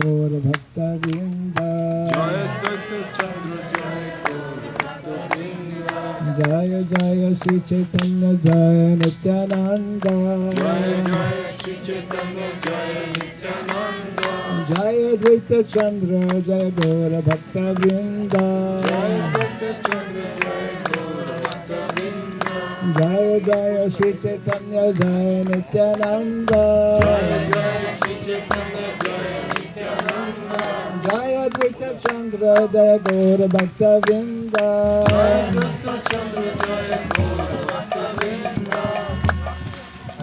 Gaur Bhakta Vrinda. Jaya Dutta Chandra Jaya Gaur Bhakta Vrinda. Jaya Jaya Sri Chaitanya Jaya Nityananda. Jaya Jaya Sri Chaitanya Jaya Nityananda. Jaya Dvaita Chandra Jaya Gaur Bhakta Vrinda. Jaya Dutta Chandra Jaya Gaur Bhakta Vrinda. Jaya Jaya Sri Chaitanya Jaya Nityananda. Jaya Jaya Sri Chaitanya Jaya Nityananda. Jaya Dvaita Chandra Jaya Gaur Bhakta Vrinda. Jaya Dutta Chandra Jaya Gaur Bhakta Vrinda.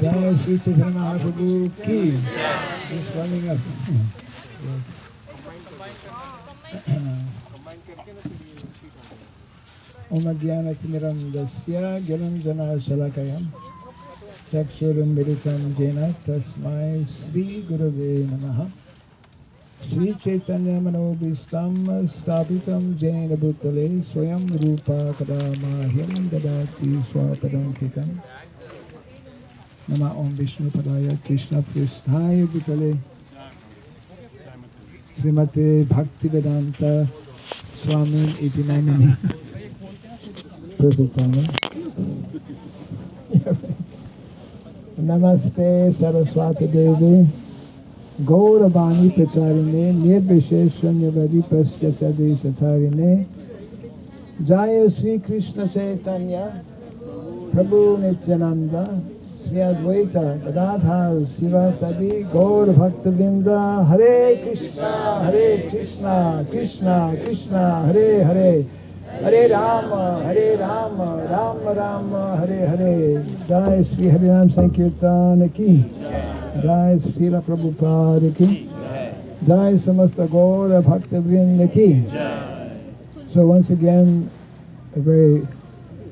Jaya Sri Chaitanya Mahaprabhu ki. Just running up. Om Adhyanathmirandasya Gyananjana Shalakayam Chakshuram Militam Jena Tasmai Sri Gurave Namaha Sri Chaitanya Manobhistam Sthapitam Jena Bhutale Swayam Rupa Kadamahyam Dadati Swapadantikam Nama Om Vishnu Padaya Krishna Pristhaya Bhutale Srimate Bhaktivedanta Swami Iti Namini. Perfect timing. Namaste Saraswati Devi Gauravani Pracharine Nirvisheshanyavadi Prasyachadi Satarine Jaya Sri Krishna Chaitanya Prabhu Nityananda Sri Advaita Gadadhar Sivasadi Gaur Bhaktavinda Hare Krishna Krishna Krishna Hare Hare Hare Rama, Rama Rama, Hare Hare. Jai Sri Harinam Sankirtan ki. Jai Srila Prabhupada ki. Jai Samasta Gaura Bhakta Vrinda ki. So once again, a very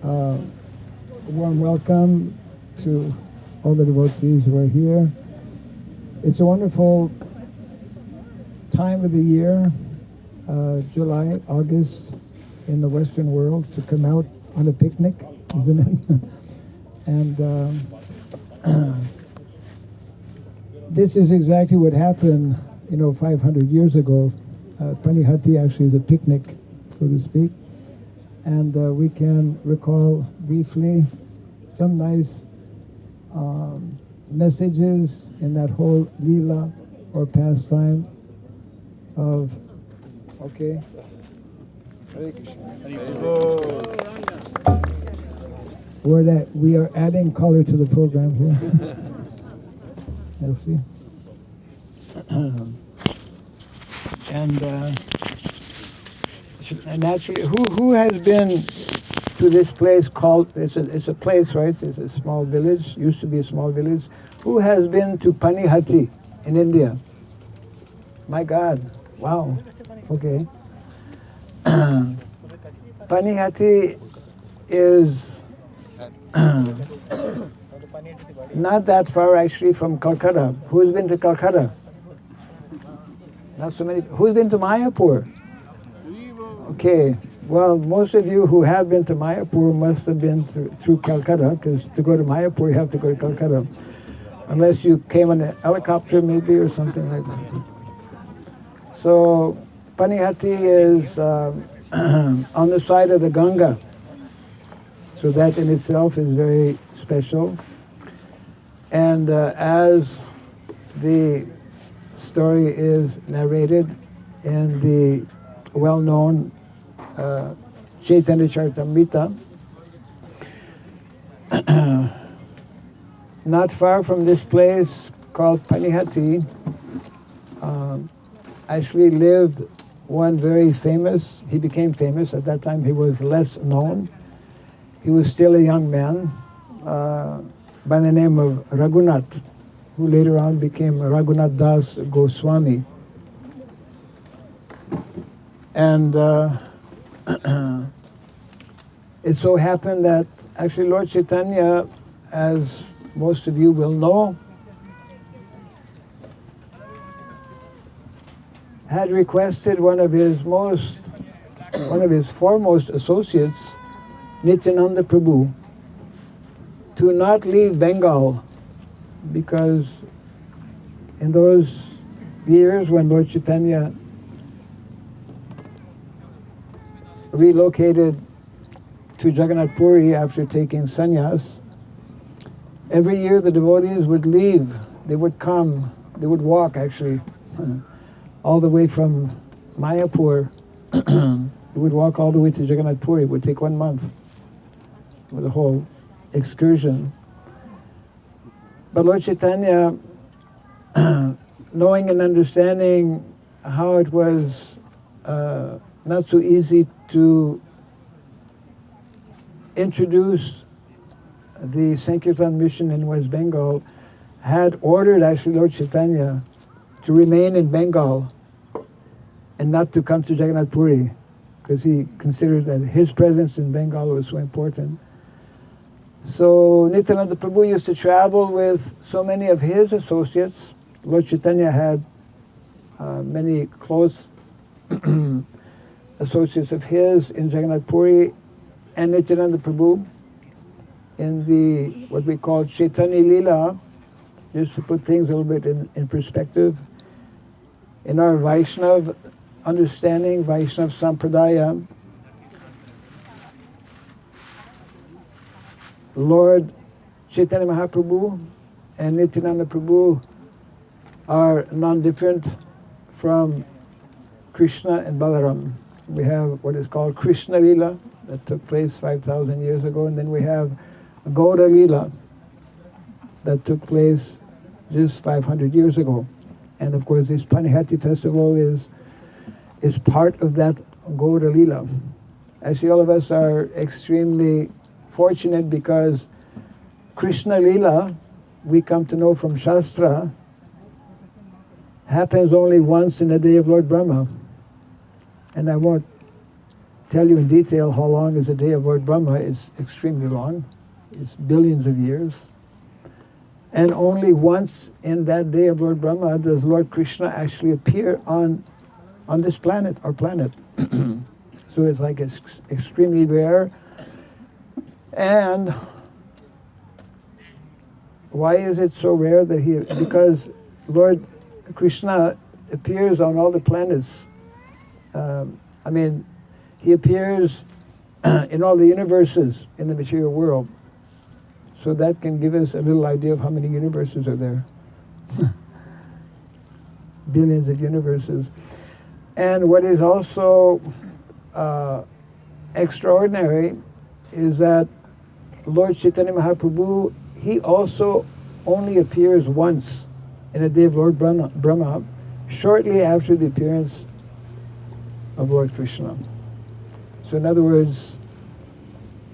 warm welcome to all the devotees who are here. It's a wonderful time of the year, July, August, in the Western world to come out on a picnic, isn't it? And this is exactly what happened, 500 years ago. Panihati actually is a picnic, so to speak. And we can recall briefly some nice messages in that whole lila or pastime of, okay, where that we are adding color to the program here. You'll see. And naturally, who has been to this place called? It's a place, right? It's a small village. Used to be a small village. Who has been to Panihati in India? My God! Wow. Okay. Panihati is not that far actually from Calcutta. Who's been to Calcutta? Not so many. Who's been to Mayapur? Okay. Well, most of you who have been to Mayapur must have been through Calcutta, because to go to Mayapur you have to go to Calcutta. Unless you came on a helicopter maybe or something like that. So Panihati is on the side of the Ganga. So that in itself is very special. And as the story is narrated in the well-known Chaitanya Charitamrita, not far from this place called Panihati, actually lived one very famous, he became famous, at that time he was less known. He was still a young man by the name of Raghunath, who later on became Raghunath Das Goswami. And it so happened that actually Lord Chaitanya, as most of you will know, had requested one of his foremost associates, Nityananda Prabhu, to not leave Bengal, because in those years when Lord Chaitanya relocated to Jagannath Puri after taking sannyas, every year the devotees would leave. They would come, they would walk actually, all the way from Mayapur. They would walk all the way to Jagannath Puri. It would take 1 month with a whole excursion. But Lord Chaitanya, knowing and understanding how it was not so easy to introduce the Sankirtan mission in West Bengal, had ordered actually Lord Chaitanya to remain in Bengal and not to come to Jagannath Puri, because he considered that his presence in Bengal was so important. So Nityananda Prabhu used to travel with so many of his associates. Lord Chaitanya had many close associates of his in Jagannath Puri, and Nityananda Prabhu in the what we call Chaitanya Leela, just to put things a little bit in perspective. In our Vaishnav understanding, Vaishnav Sampradaya, Lord Chaitanya Mahaprabhu and Nityananda Prabhu are non-different from Krishna and Balaram. We have what is called Krishna Leela that took place 5,000 years ago, and then we have Gaura Leela that took place just 500 years ago. And of course this Panihati festival is part of that Gaura Leela. Actually all of us are extremely fortunate because Krishna Leela, we come to know from Shastra, happens only once in the day of Lord Brahma. And I won't tell you in detail how long is the day of Lord Brahma. It's extremely long. It's billions of years. And only once in that day of Lord Brahma does Lord Krishna actually appear on this planet, our planet. So it's like it's extremely rare. And why is it so rare that he, because Lord Krishna appears on all the planets. I mean, he appears in all the universes in the material world. So that can give us a little idea of how many universes are there. Billions of universes. And what is also extraordinary is that Lord Chaitanya Mahaprabhu, he also only appears once in the day of Lord Brahma, shortly after the appearance of Lord Krishna. So in other words,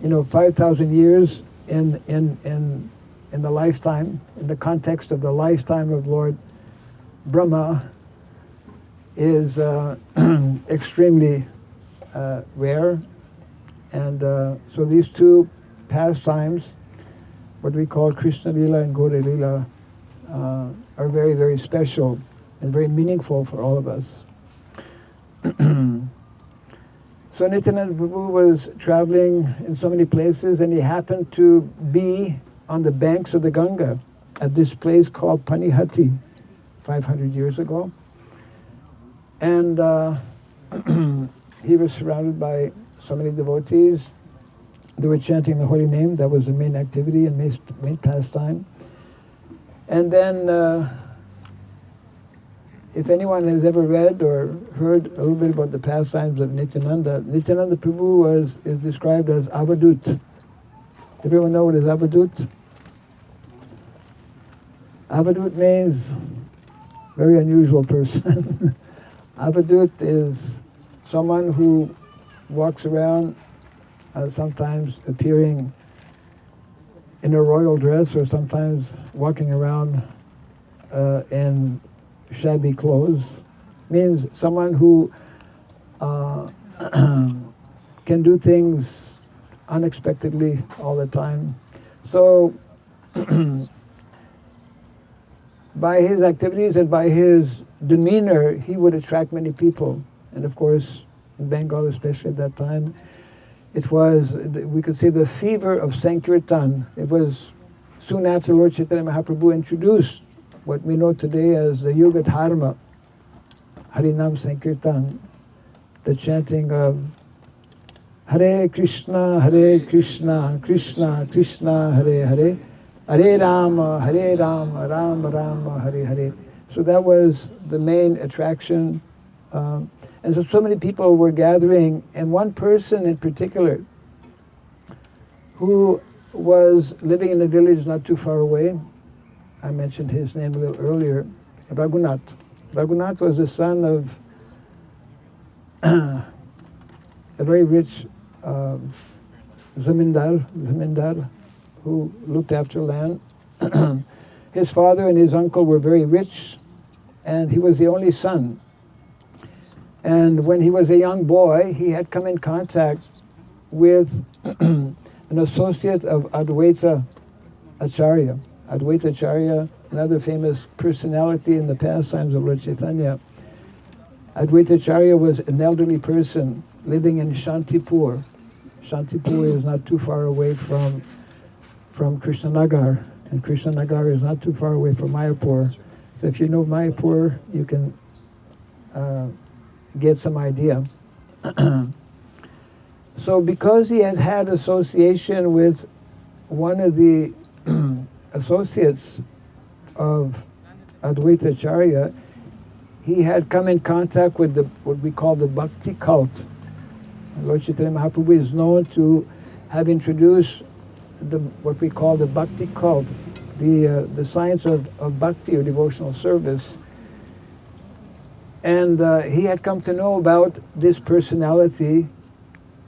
5,000 years in the lifetime, in the context of the lifetime of Lord Brahma, is extremely rare. And so these two pastimes, what we call Krishna Leela and Gaura Leela, are very, very special and very meaningful for all of us. So Nityananda Prabhu was traveling in so many places, and he happened to be on the banks of the Ganga at this place called Panihati 500 years ago. And he was surrounded by so many devotees. They were chanting the holy name. That was the main activity and main pastime. And then if anyone has ever read or heard a little bit about the pastimes of Nityananda, Nityananda Prabhu is described as Avadut. Everyone know what is Avadut? Avadut means very unusual person. Avadut is someone who walks around sometimes appearing in a royal dress, or sometimes walking around in shabby clothes. Means someone who can do things unexpectedly all the time. So by his activities and by his demeanor, he would attract many people. And of course, in Bengal, especially at that time, it was, we could say, the fever of Sankirtan. It was soon after Lord Chaitanya Mahaprabhu introduced what we know today as the Yuga Dharma, Harinam Sankirtan, the chanting of Hare Krishna, Krishna Krishna, Hare Hare, Hare Rama, Rama Rama, Hare Hare. So that was the main attraction. And so many people were gathering, and one person in particular who was living in a village not too far away, I mentioned his name a little earlier, Raghunath. Raghunath was the son of a very rich zamindar who looked after land. His father and his uncle were very rich, and he was the only son. And when he was a young boy, he had come in contact with an associate of Advaita Acharya. Advaita Acharya, another famous personality in the pastimes of Lord Chaitanya. Advaita Acharya was an elderly person living in Shantipur. Shantipur is not too far away from Krishnanagar, and Krishnanagar is not too far away from Mayapur. So if you know Mayapur, you can get some idea. So because he had had association with one of the associates of Advaita Acharya, he had come in contact with what we call the Bhakti cult. Lord Chaitanya Mahaprabhu is known to have introduced what we call the Bhakti cult, the science of Bhakti or devotional service. And he had come to know about this personality,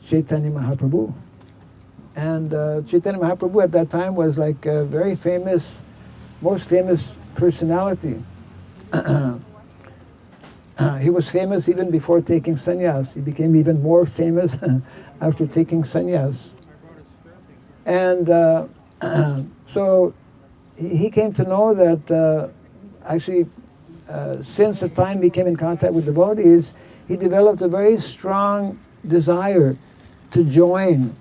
Chaitanya Mahaprabhu. And Chaitanya Mahaprabhu at that time was like a very famous, most famous personality. He was famous even before taking sannyas. He became even more famous after taking sannyas. And so he came to know that actually since the time he came in contact with devotees, he developed a very strong desire to join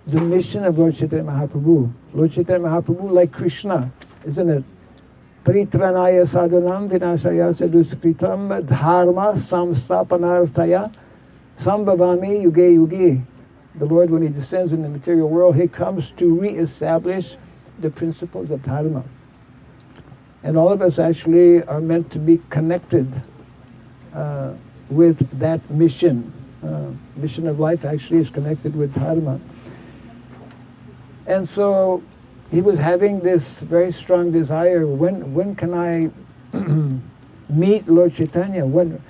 the mission of Lord Chaitanya Mahaprabhu. Lord Chaitanya Mahaprabhu, like Krishna, isn't it? Paritranaya sadhanam vinashaya saduskritam dharma samstapanarthaya sambhavami yuge yuge. The Lord, when he descends in the material world, he comes to re-establish the principles of dharma. And all of us actually are meant to be connected with that mission. Mission of life actually is connected with dharma. And so he was having this very strong desire, when can I meet Lord Chaitanya? When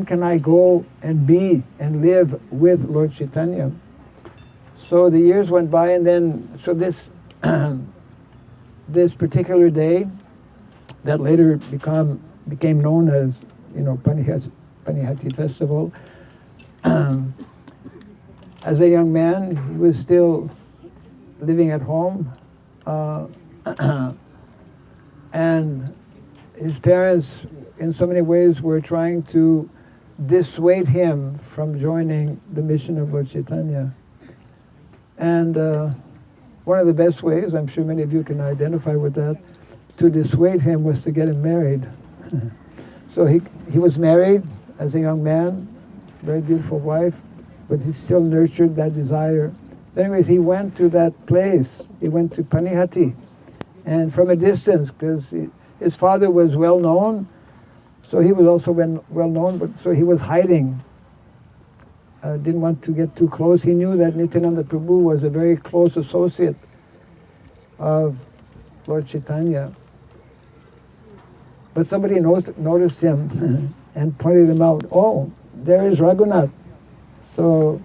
can I go and be and live with Lord Chaitanya? So the years went by, and then, so this this particular day that later became known as, Panihati festival. As a young man, he was still living at home, and his parents, in so many ways, were trying to dissuade him from joining the mission of Lord Chaitanya. And one of the best ways, I'm sure many of you can identify with that, to dissuade him was to get him married. So he was married as a young man, very beautiful wife, but he still nurtured that desire. Anyways, he went to that place. He went to Panihati, and from a distance, because his father was well known, so he was also well known, but so he was hiding. Didn't want to get too close. He knew that Nityananda Prabhu was a very close associate of Lord Chaitanya. But somebody noticed him and pointed him out. Oh, there is Raghunath. So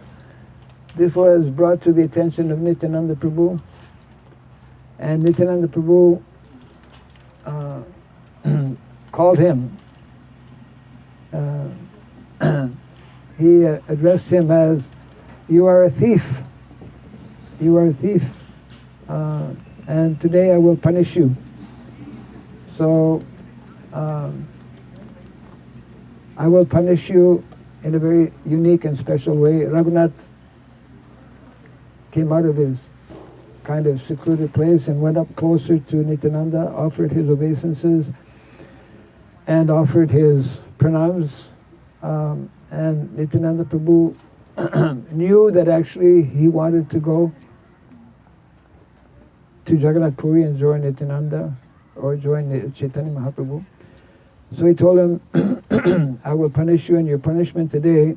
this was brought to the attention of Nityananda Prabhu. And Nityananda Prabhu called him. He addressed him as, "You are a thief. You are a thief. And today I will punish you." So I will punish you in a very unique and special way. Raghunath came out of his kind of secluded place and went up closer to Nityananda, offered his obeisances, and offered his pranams. And Nityananda Prabhu knew that actually he wanted to go to Jagannath Puri and join Nityananda or join Chaitanya Mahaprabhu. So he told him, I will punish you, and your punishment today,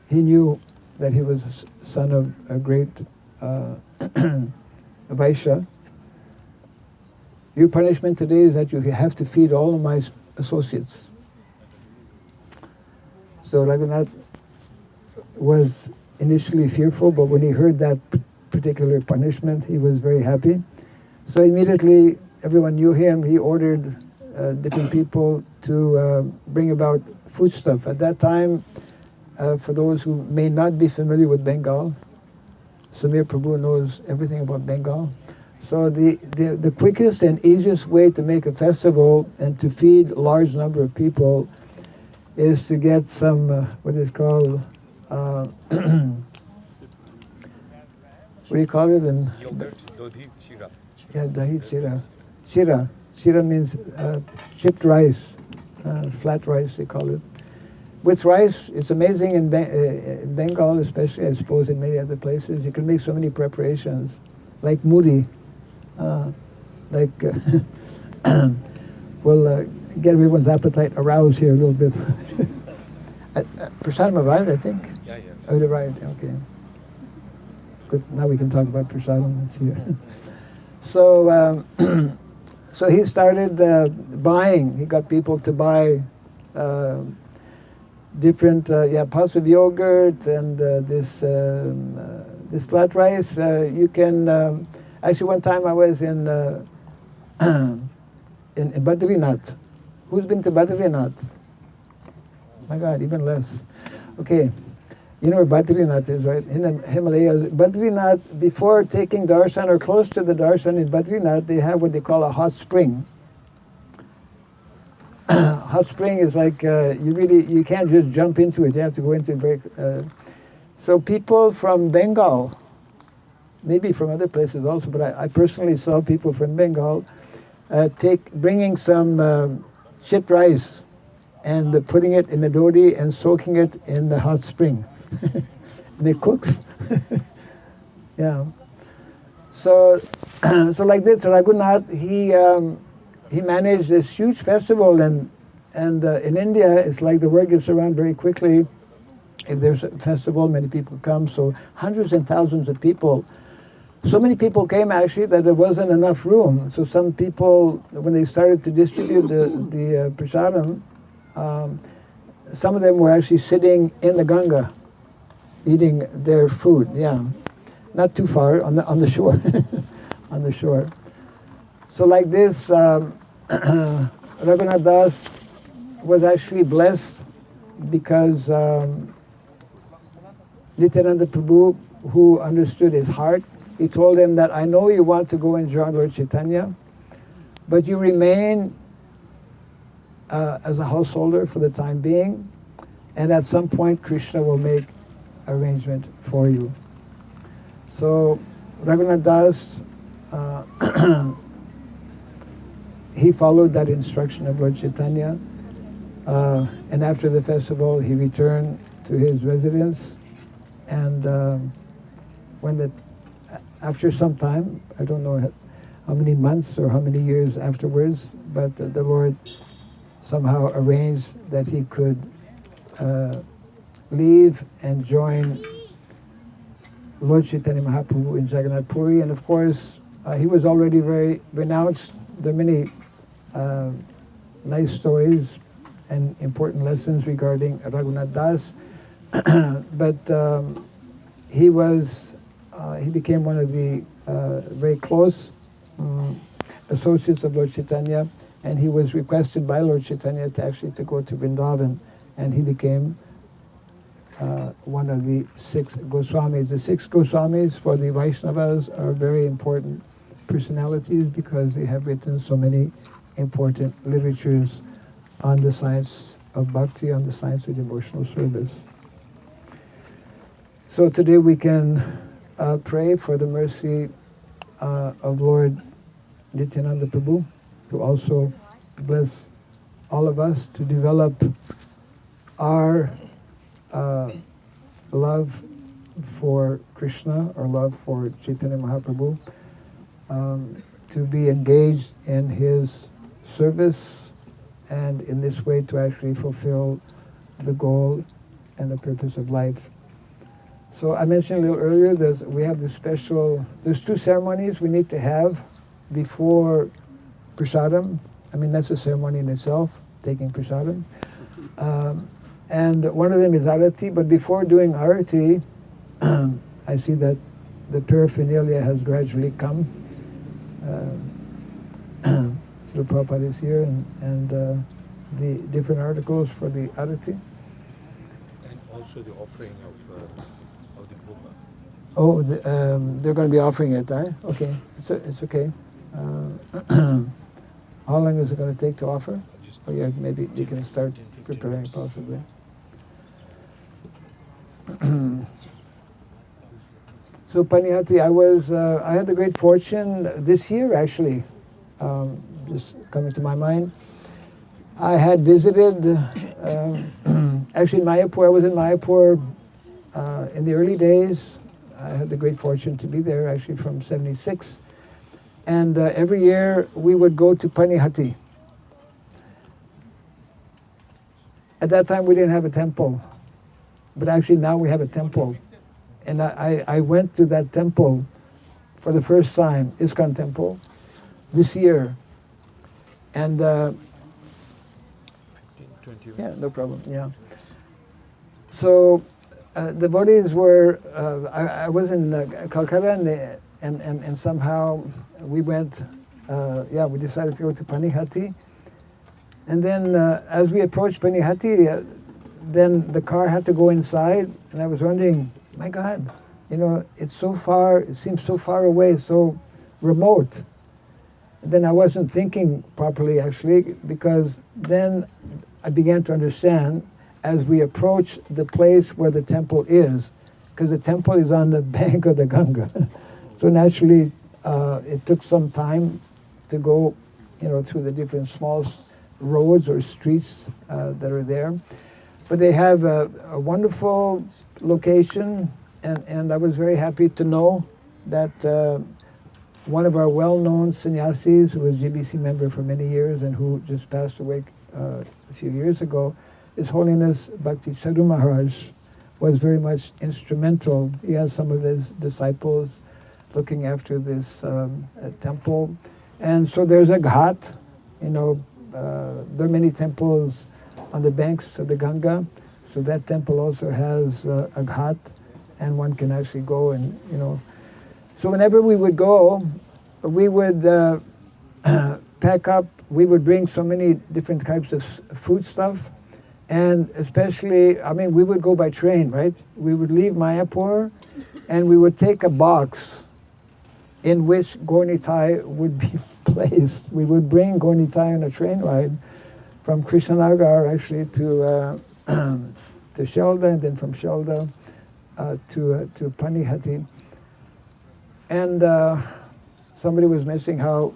he knew that he was son of a great Vaishya. Your punishment today is that you have to feed all of my associates. So Raghunath was initially fearful, but when he heard that particular punishment, he was very happy. So immediately, everyone knew him. He ordered different people to bring about foodstuff. At that time, for those who may not be familiar with Bengal, Samir Prabhu knows everything about Bengal. So the quickest and easiest way to make a festival and to feed a large number of people is to get some, what is called, what do you call it? Yogurt, dodhi, shira. Yeah, dahi, shira. Shira. Shira means chipped rice, flat rice they call it. With rice, it's amazing in Bengal especially, I suppose in many other places, you can make so many preparations, like muri, we'll get everyone's appetite aroused here a little bit. Prasadam arrived, I think? Yeah, yes. Oh, it arrived, okay. Good, now we can talk about Prasadam, it's here. So, so he started buying, he got people to buy different pots of yogurt and this flat rice. You can, actually one time I was in Badrinath. Who's been to Badrinath? My God, even less. Okay, you know where Badrinath is, right? In the Himalayas. Badrinath, before taking darshan or close to the darshan in Badrinath, they have what they call a hot spring. Hot spring is like, you can't just jump into it, you have to go into it. So people from Bengal, maybe from other places also, but I personally saw people from Bengal bringing some chipped rice and putting it in a dodi and soaking it in the hot spring. And it cooks. Yeah. So, so like this, Raghunath, he managed this huge festival, and in India, it's like the word gets around very quickly. If there's a festival, many people come, so hundreds and thousands of people. So many people came actually that there wasn't enough room. So some people, when they started to distribute the prasadam, some of them were actually sitting in the Ganga, eating their food. Yeah, not too far on the shore, on the shore. So like this, Raghunath Das was actually blessed because Nityananda Prabhu, who understood his heart, he told him that I know you want to go and join Lord Chaitanya, but you remain as a householder for the time being, and at some point Krishna will make arrangement for you. So Raghunath Das, he followed that instruction of Lord Chaitanya, and after the festival he returned to his residence, and after some time, I don't know how many months or how many years afterwards, but the Lord somehow arranged that he could leave and join Lord Chaitanya Mahaprabhu in Jagannath Puri. And of course, he was already very renounced. There are many nice stories and important lessons regarding Raghunath Das, but he became one of the very close associates of Lord Chaitanya, and he was requested by Lord Chaitanya to go to Vrindavan, and he became one of the 6 Goswamis. The 6 Goswamis for the Vaishnavas are very important personalities because they have written so many important literatures on the science of bhakti, on the science of devotional service. So today we can pray for the mercy of Lord Nityananda Prabhu to also bless all of us to develop our love for Krishna, our love for Chaitanya Mahaprabhu, to be engaged in his service, and in this way to actually fulfill the goal and the purpose of life. So I mentioned a little earlier that we have this special, there's two ceremonies we need to have before prasadam. I mean, that's a ceremony in itself, taking prasadam. And one of them is arati, but before doing arati, I see that the paraphernalia has gradually come. Srila Prabhupada is here, and the different articles for the arati. And also the offering of the bhoga. Oh, they're going to be offering it, eh? Okay, it's okay. How long is it going to take to offer? Oh yeah, maybe you can start preparing possibly. So Panihati, I had the great fortune this year actually, just coming to my mind. I had visited, actually in Mayapur, I was in Mayapur in the early days. I had the great fortune to be there actually from '76. And every year we would go to Panihati. At that time we didn't have a temple, but actually now we have a temple. And I went to that temple for the first time, ISKCON temple, this year. And 20 minutes. yeah, no problem, yeah. So devotees were, I was in Calcutta, and somehow we went, we decided to go to Panihati. And then as we approached Panihati, then the car had to go inside, and I was wondering, my God, it's so far, it seems so far away, so remote. And then I wasn't thinking properly actually, because then I began to understand as we approach the place where the temple is, because the temple is on the bank of the Ganga. So naturally, it took some time to go, through the different small roads or streets that are there. But they have a wonderful location, and I was very happy to know that one of our well-known sannyasis, who was GBC member for many years and who just passed away a few years ago, His Holiness Bhakti Raghava Maharaj, was very much instrumental. He has some of his disciples looking after this temple. And so there's a ghat, there are many temples on the banks of the Ganga. So that temple also has a ghat, and one can actually go and, So whenever we would go, we would pack up, we would bring so many different types of food stuff. And especially, we would go by train, right? We would leave Mayapur, and we would take a box in which Gornitai would be placed. We would bring Gornitai on a train ride from Krishnanagar actually to Shelda, and then from Shelda to Panihati. And somebody was mentioning how,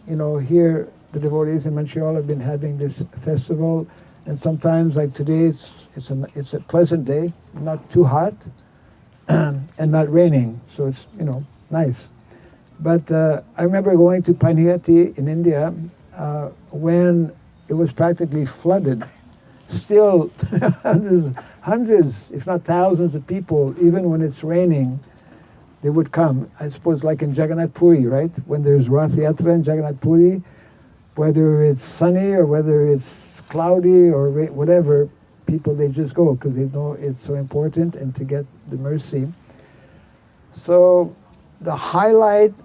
here the devotees in Montreal have been having this festival, and sometimes, like today, it's a pleasant day, not too hot, and not raining, so it's nice. But I remember going to Panihati in India when it was practically flooded. Still, hundreds, if not thousands of people, even when it's raining, they would come. I suppose like in Jagannath Puri, right? When there's Rath Yatra in Jagannath Puri, whether it's sunny or whether it's cloudy or whatever, people, they just go because they know it's so important and to get the mercy. So the highlight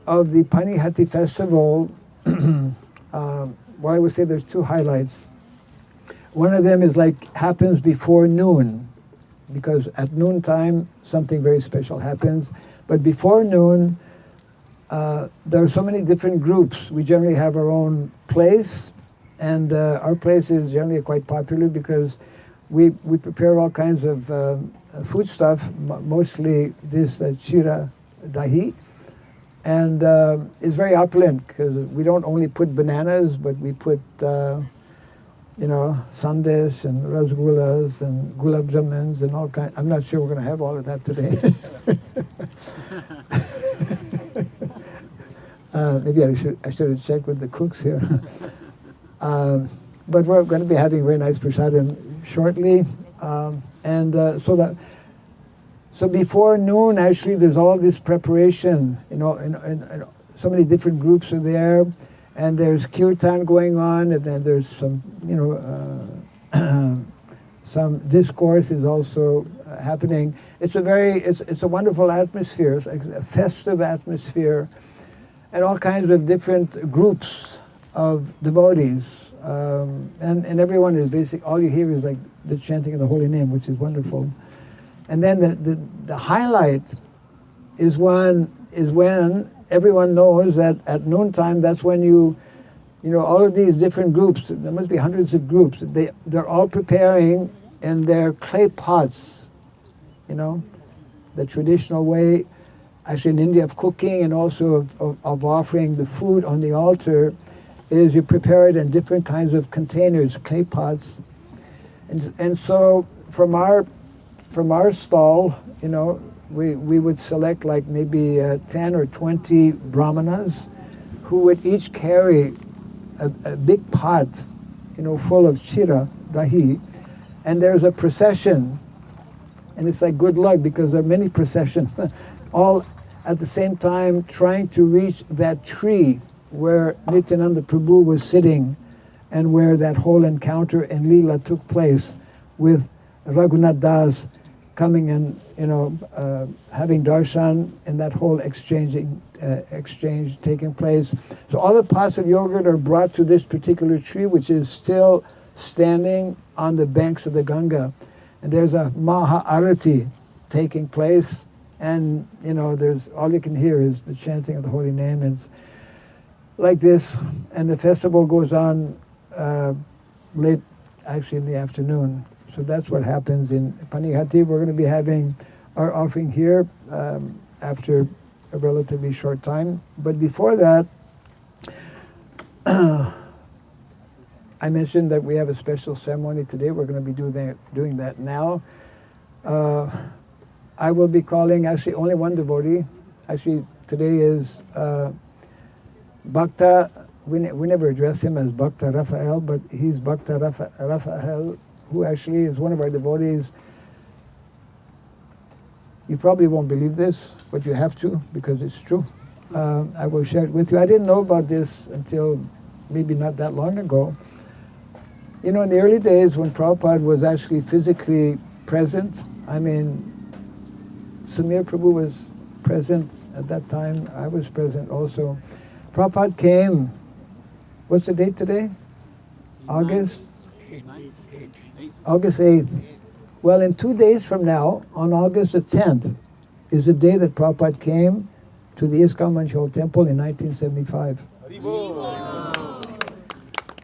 of the Panihati festival, I would say there's two highlights. One of them is happens before noon, because at noontime something very special happens. But before noon, there are so many different groups. We generally have our own place, and our place is generally quite popular because we prepare all kinds of food stuff, mostly this chira dahi, And it's very opulent because we don't only put bananas, but we put, sandesh and rasgullas and gulab jamans and all kinds. I'm not sure we're going to have all of that today. Maybe I should have checked with the cooks here. But we're going to be having very nice prasadam shortly. So before noon, actually, there's all this preparation. And so many different groups are there, and there's kirtan going on, and then there's some, some discourse is also happening. It's a wonderful atmosphere. It's like a festive atmosphere, and all kinds of different groups of devotees, and everyone is all you hear is like the chanting of the holy name, which is wonderful. And then the highlight is when everyone knows that at noontime, that's when all of these different groups, there must be hundreds of groups, they're all preparing in their clay pots, the traditional way, actually in India, of cooking and also of offering the food on the altar, is you prepare it in different kinds of containers, clay pots. And so from our stall, we would select like maybe 10 or 20 brahmanas who would each carry a big pot, full of chira, dahi, and there's a procession, and it's like good luck because there are many processions, all at the same time trying to reach that tree where Nityananda Prabhu was sitting and where that whole encounter in Leela took place with Raghunath Das coming and having darshan and that whole exchange taking place. So all the pots of yogurt are brought to this particular tree, which is still standing on the banks of the Ganga, and there's a Maha Arati taking place, and there's all you can hear is the chanting of the holy name. It's like this, and the festival goes on late, actually in the afternoon. So that's what happens in Panihati. We're going to be having our offering here after a relatively short time. But before that, I mentioned that we have a special ceremony today. We're going to be doing that now. I will be calling actually only one devotee. Actually, today is Bhakta. We never address him as Bhakta Raphael, but he's Bhakta Raphael, who actually is one of our devotees. You probably won't believe this, but you have to, because it's true. I will share it with you. I didn't know about this until maybe not that long ago. In the early days when Prabhupada was actually physically present, Samir Prabhu was present at that time, I was present also. Prabhupada came, what's the date today? August 8th. Well, in 2 days from now, on August the 10th, is the day that Prabhupada came to the ISKCON Manchol Temple in 1975.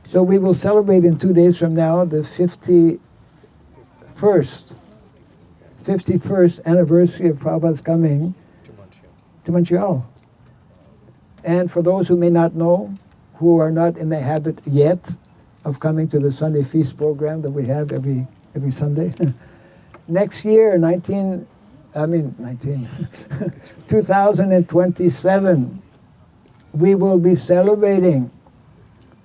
So we will celebrate in 2 days from now the 51st anniversary of Prabhupada's coming to Montreal. And for those who may not know, who are not in the habit yet of coming to the Sunday feast program that we have every Sunday. Next year, 2027, we will be celebrating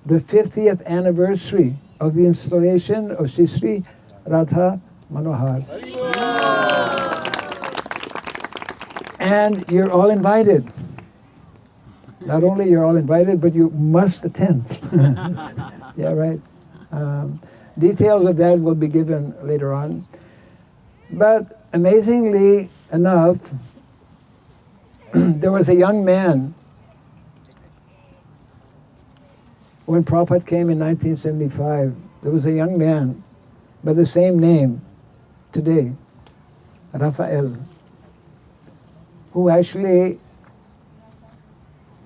the 50th anniversary of the installation of Sri Sri Radha Manohar. And you're all invited. Not only you're all invited, but you must attend. Yeah, right. Details of that will be given later on. But amazingly enough, there was a young man when Prabhupada came in 1975. There was a young man by the same name today, Raphael, who actually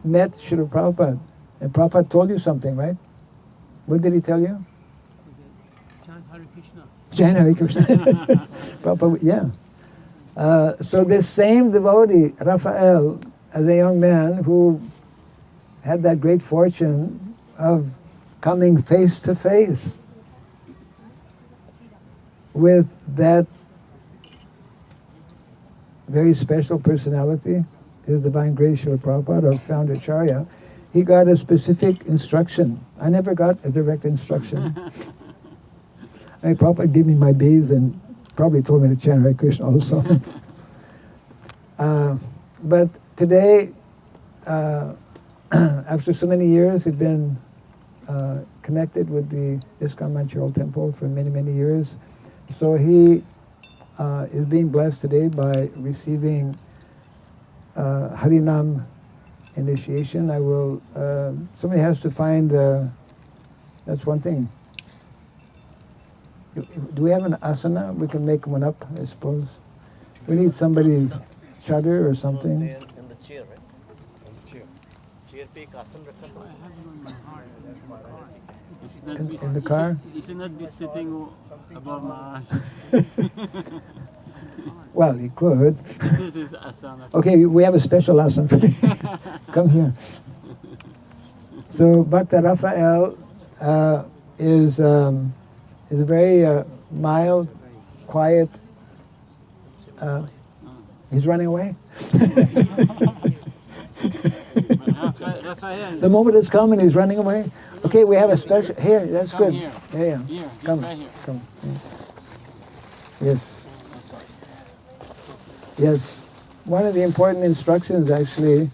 met Srila Prabhupada. And Prabhupada told you something, right? What did he tell you? Chant Hare Krishna. Chant Hare Krishna. Prabhupada, yeah. So this same devotee, Raphael, as a young man who had that great fortune of coming face to face with that very special personality, His Divine Grace Srila Prabhupada, our founder Acharya, he got a specific instruction. I never got a direct instruction. I mean, Prabhupada gave me my beads and probably told me to chant Hare Krishna also. But today, after so many years, he'd been connected with the ISKCON Montreal Temple for many, many years. So he is being blessed today by receiving Harinam initiation. I will, somebody has to find, that's one thing. Do we have an asana? We can make one up, I suppose. We need somebody's chadar or something. In the chair, right? On the chair. Chair pe ek asan rakha I have it on my heart. It's In- not in be, the car? It should not be sitting above my eyes. Well, he could. This is asana. Okay, we have a special asana for you. Come here. So Bhakti Raphael is a very mild, quiet. He's running away. Raphael, The moment has come and he's running away. Okay, we have a special here. That's Come good. here. Yeah. Here, Come. right here. Come. Yes. Yes. One of the important instructions, actually,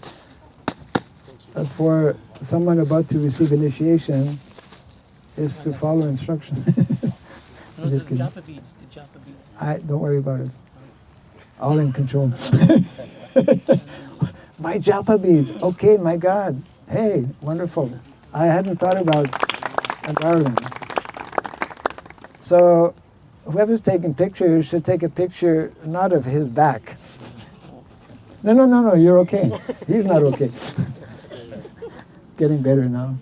for someone about to receive initiation, is to follow instruction. I'm just kidding. Japa beads, the Japa beads. Don't worry about it. All in control. My japa beads. Okay, my God. Hey, wonderful. I hadn't thought about a garland. So whoever's taking pictures should take a picture not of his back. No, you're okay. He's not okay. Getting better now.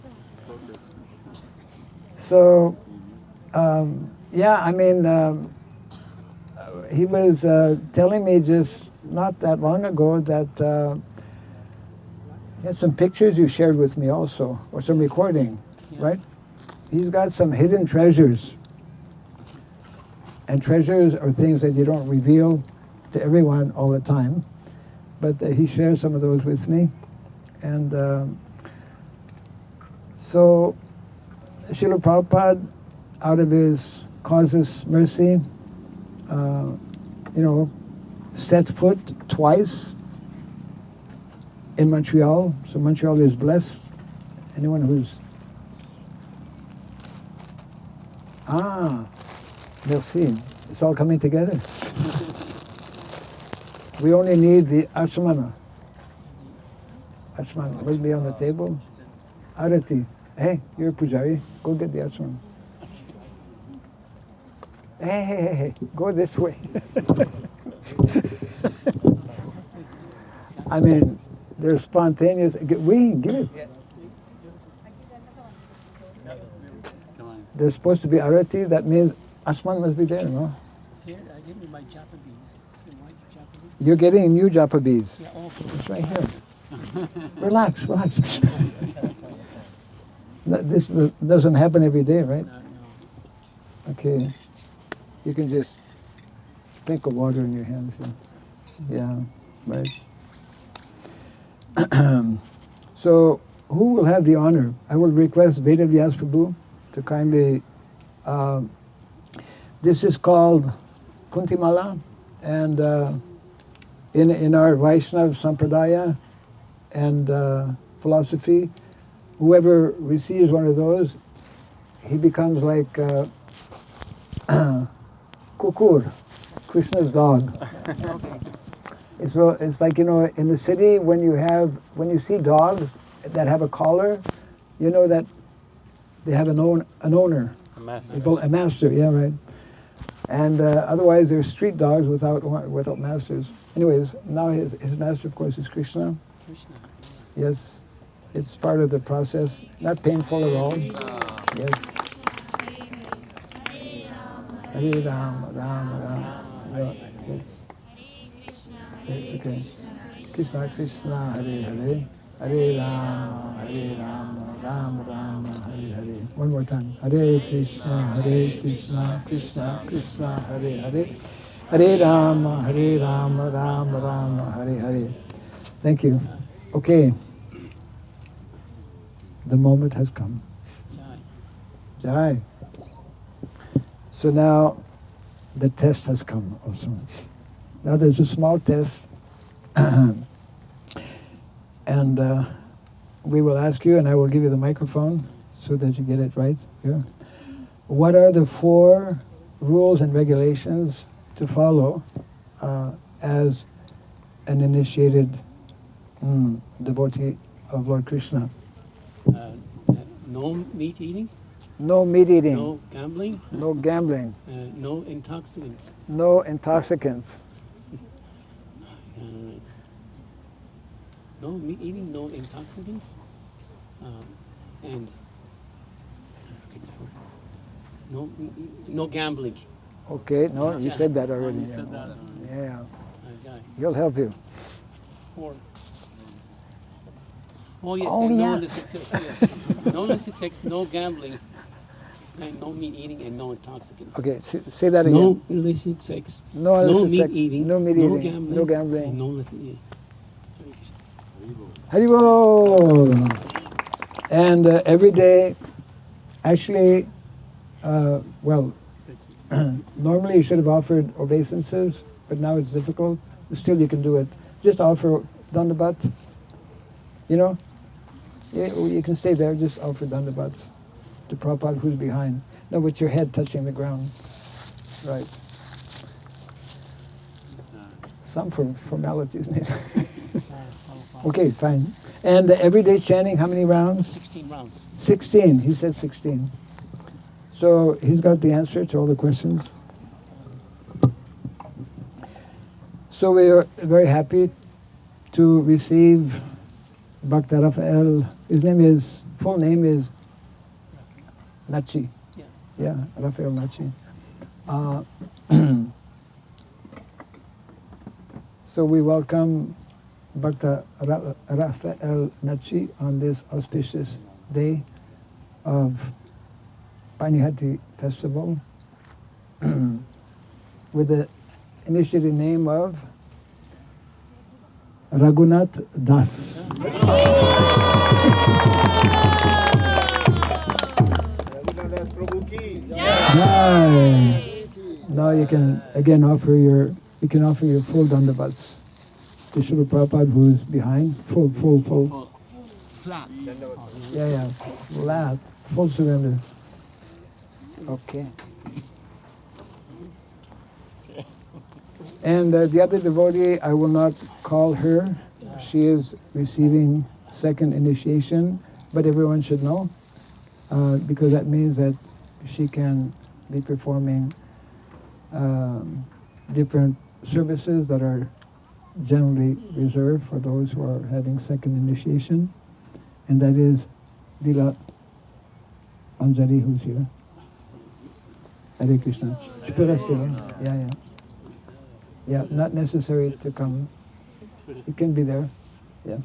So, yeah, I mean, he was telling me just not that long ago that he had some pictures you shared with me also, or some recording, right? He's got some hidden treasures. And treasures are things that you don't reveal to everyone all the time. But he shares some of those with me. And so Srila Prabhupada, out of his causeless mercy, set foot twice in Montreal. So Montreal is blessed. Anyone who's... Merci. It's all coming together. We only need the asmana. Asmana will be on the table. Arati. Hey, you're a pujari. Go get the asmana. Hey. Go this way. I mean, they're spontaneous. We give it. Come on. There's supposed to be arati. That means asman must be there, no? Here, give me my Japa beads. The white Japa beads. You're getting new japa beads. Yeah, okay. It's right here. Relax. This doesn't happen every day, right? No. Okay. You can just sprinkle water in your hands. Yeah, right. So, who will have the honor? I will request Veda Vyas Prabhu to kindly... this is called Kuntimala, and in our Vaishnava Sampradaya and philosophy, whoever receives one of those, he becomes like Kukur, Krishna's dog. It's like, in the city, when you see dogs that have a collar, you know that they have an owner. A master. A master, yeah, right. And otherwise, they're street dogs without masters. Anyways, now his master, of course, is Krishna. Krishna. Yes, it's part of the process. Not painful at all. Yes. Hare Ram, Ram Ram. No, it's okay. Krishna Krishna Hare Hare, Hare Rama, Rama Rama, Hare Hare. One more time. Hare Krishna, Krishna Krishna, Hare Hare, Hare Rama, Rama Rama, Hare Hare. Thank you. Okay. The moment has come. Jai. So now the test has come also. Now there's a small test. And we will ask you, and I will give you the microphone so that you get it right here. What are the 4 rules and regulations to follow as an initiated devotee of Lord Krishna? No meat eating. No meat eating. No gambling. No gambling. No intoxicants. No intoxicants. No meat eating, no intoxicants, and no gambling. Okay, no, you said that already. You said that. Yeah, Okay. he'll help you. 4. Oh yes, Oh, and yeah. no illicit sex. Yeah. No illicit sex, no gambling, and no meat eating, and no intoxicants. Okay, say that again. No illicit sex. No illicit meat sex. eating. No meat no eating. Gambling, No gambling. And no illicit. Yeah. Haribol! And every day, actually, well, normally you should have offered obeisances, but now it's difficult. Still, you can do it. Just offer dandabat. You know, you can stay there. Just offer dandabats to Prabhupada, who's behind. No, with your head touching the ground. Right. Some formalities needed. Okay, fine. And everyday chanting, how many rounds? 16 rounds. 16. He said 16. So he's got the answer to all the questions. So we are very happy to receive Bhakti Raphael. His full name is Nachi. Yeah, Raphael Nachi. So we welcome Bhakti Raphael Nachi on this auspicious day of Panihati festival with the initiative name of Raghunath Das. Right. Now you can again offer your full dandavats to Srila Prabhupada, who's behind. Full. Flat. Yeah, flat. Full surrender. Okay. And the other devotee, I will not call her. She is receiving second initiation, but everyone should know, because that means that she can be performing different services that are generally reserved for those who are having second initiation, and that is Lila Anjali, who's here. Hare Krishna. Yeah, not necessary to come. You can be there. Yeah.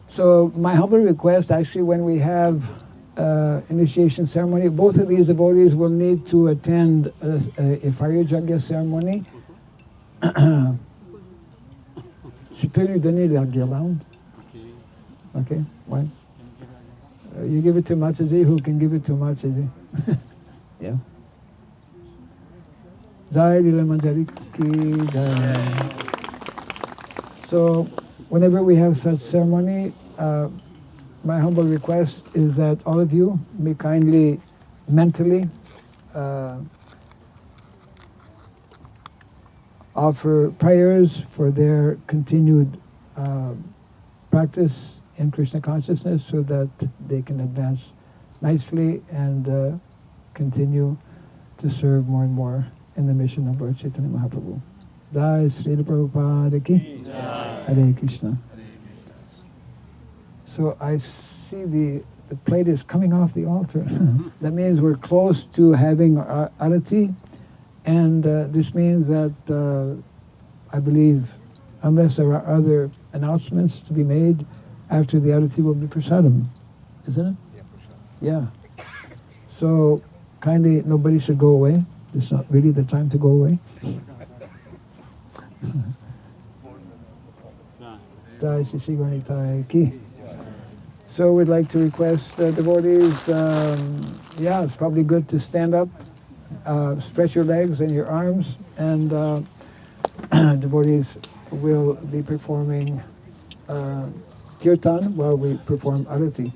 So my humble request, actually, when we have initiation ceremony, both of these devotees will need to attend a fire yajna ceremony. Je peux lui donner la guirlande? Okay, one. You give it to Mataji, who can give it to Mataji? Yeah. Jai Lila Manjari ki jai. So, whenever we have such ceremony, my humble request is that all of you may kindly, mentally, offer prayers for their continued practice in Krishna consciousness, so that they can advance nicely and continue to serve more and more in the mission of Lord Chaitanya Mahaprabhu. Jai Srila Prabhupada ki Hare Krishna. So I see the plate is coming off the altar. That means we're close to having arati, and this means that I believe unless there are other announcements to be made. After the arati will be prasadam, isn't it? Yeah. So kindly, nobody should go away. It's not really the time to go away. Jai Shri Shri Gauranitai Ki. So we'd like to request devotees, yeah, it's probably good to stand up, stretch your legs and your arms, and devotees will be performing kirtan while we perform arati.